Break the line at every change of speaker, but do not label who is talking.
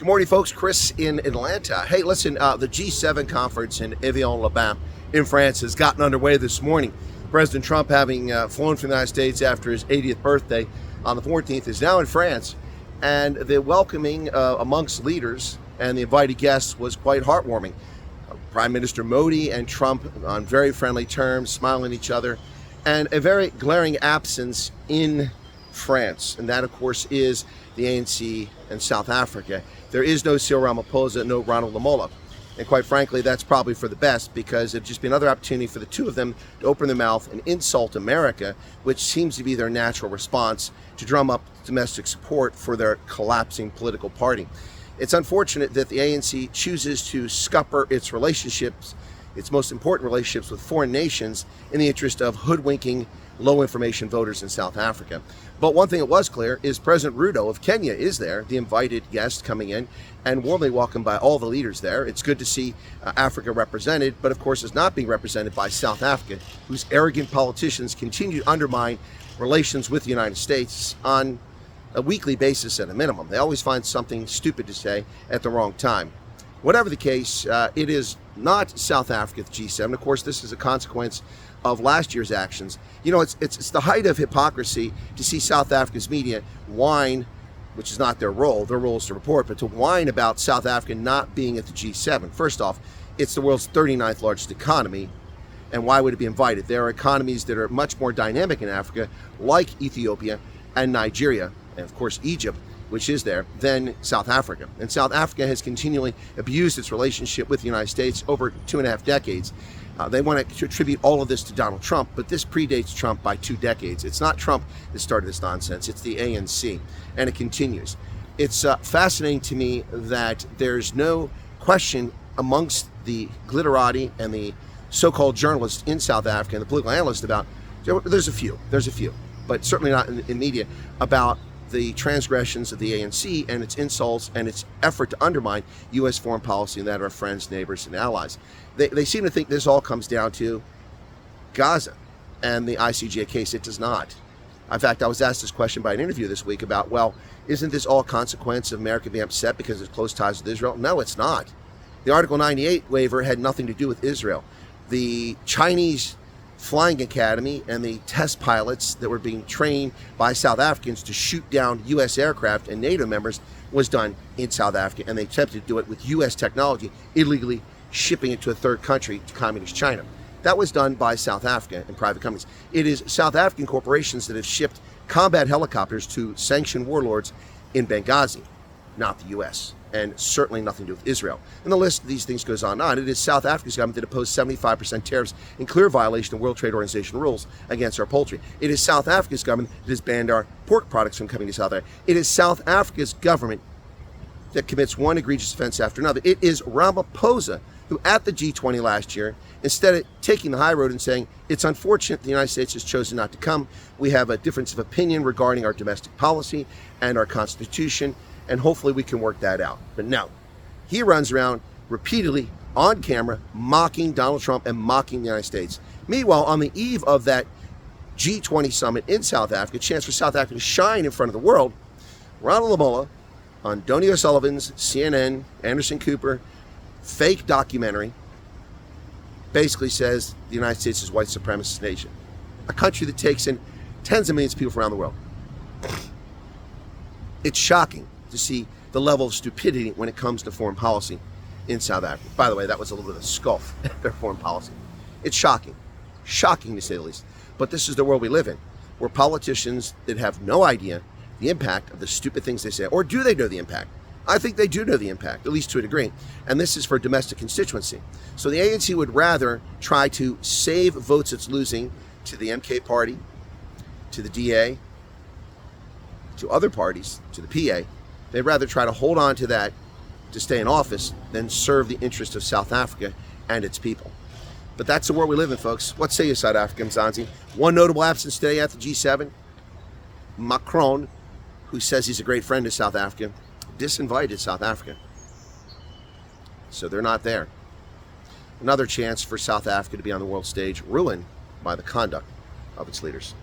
Good morning, folks. Chris in Atlanta. Hey, listen, the G7 conference in Evian-les-Bains in France has gotten underway this morning. President Trump, having flown from the United States after his 80th birthday on the 14th, is now in France, and the welcoming amongst leaders and the invited guests was quite heartwarming. Prime Minister Modi and Trump on very friendly terms, smiling at each other, and a very glaring absence in France, and that, of course, is the ANC and South Africa. There is no Cyril Ramaphosa, no Ronald Lamola. And quite frankly, that's probably for the best, because it'd just be another opportunity for the two of them to open their mouth and insult America, which seems to be their natural response to drum up domestic support for their collapsing political party. It's unfortunate that the ANC chooses to scupper its relationships, its most important relationships with foreign nations, in the interest of hoodwinking low information voters in South Africa. But one thing that was clear is President Ruto of Kenya is there, the invited guest coming in, and warmly welcomed by all the leaders there. It's good to see Africa represented, but of course is not being represented by South Africa, whose arrogant politicians continue to undermine relations with the United States on a weekly basis at a minimum. They always find something stupid to say at the wrong time. Whatever the case, it is not South Africa, the G7. Of course, this is a consequence of last year's actions. You know, it's the height of hypocrisy to see South Africa's media whine, which is not their role. Their role is to report, but to whine about South Africa not being at the G7. First off, it's the world's 39th largest economy, and why would it be invited? There are economies that are much more dynamic in Africa, like Ethiopia and Nigeria, and of course Egypt, which is there, than South Africa. And South Africa has continually abused its relationship with the United States over 2.5 decades. They want to attribute all of this to Donald Trump, but this predates Trump by 2 decades. It's not Trump that started this nonsense, it's the ANC, and it continues. It's fascinating to me that there's no question amongst the glitterati and the so-called journalists in South Africa and the political analysts about, there's a few, but certainly not in media, about the transgressions of the ANC and its insults and its effort to undermine U.S. foreign policy and that of our friends, neighbors, and allies. They seem to think this all comes down to Gaza and the ICJ case. It does not. In fact, I was asked this question by an interview this week about, well, isn't this all a consequence of America being upset because it's close ties with Israel? No, it's not. The Article 98 waiver had nothing to do with Israel. The Chinese Flying Academy and the test pilots that were being trained by South Africans to shoot down U.S. aircraft and NATO members was done in South Africa, and they attempted to do it with U.S. technology, illegally shipping it to a third country, to communist China. That was done by South Africa and private companies. It is South African corporations that have shipped combat helicopters to sanctioned warlords in Benghazi, not the U.S., and certainly nothing to do with Israel. And the list of these things goes on and on. It is South Africa's government that imposed 75% tariffs in clear violation of World Trade Organization rules against our poultry. It is South Africa's government that has banned our pork products from coming to South Africa. It is South Africa's government that commits one egregious offense after another. It is Ramaphosa who, at the G20 last year, instead of taking the high road and saying, it's unfortunate the United States has chosen not to come, we have a difference of opinion regarding our domestic policy and our Constitution, and hopefully we can work that out. But no, he runs around repeatedly on camera mocking Donald Trump and mocking the United States. Meanwhile, on the eve of that G20 summit in South Africa, a chance for South Africa to shine in front of the world, Ronald Lamola on Donny O'Sullivan's CNN, Anderson Cooper, fake documentary, basically says the United States is a white supremacist nation, a country that takes in tens of millions of people from around the world. It's shocking to see the level of stupidity when it comes to foreign policy in South Africa. By the way, that was a little bit of a scoff at their foreign policy. It's shocking to say the least. But this is the world we live in, where politicians that have no idea the impact of the stupid things they say, or do they know the impact? I think they do know the impact, at least to a degree. And this is for domestic constituency. So the ANC would rather try to save votes it's losing to the MK party, to the DA, to other parties, to the PA. They'd rather try to hold on to that to stay in office than serve the interest of South Africa and its people. But that's the world we live in, folks. What say you, South Africa, Mzansi? One notable absence today at the G7, Macron, who says he's a great friend of South Africa, disinvited South Africa. So they're not there. Another chance for South Africa to be on the world stage, ruined by the conduct of its leaders.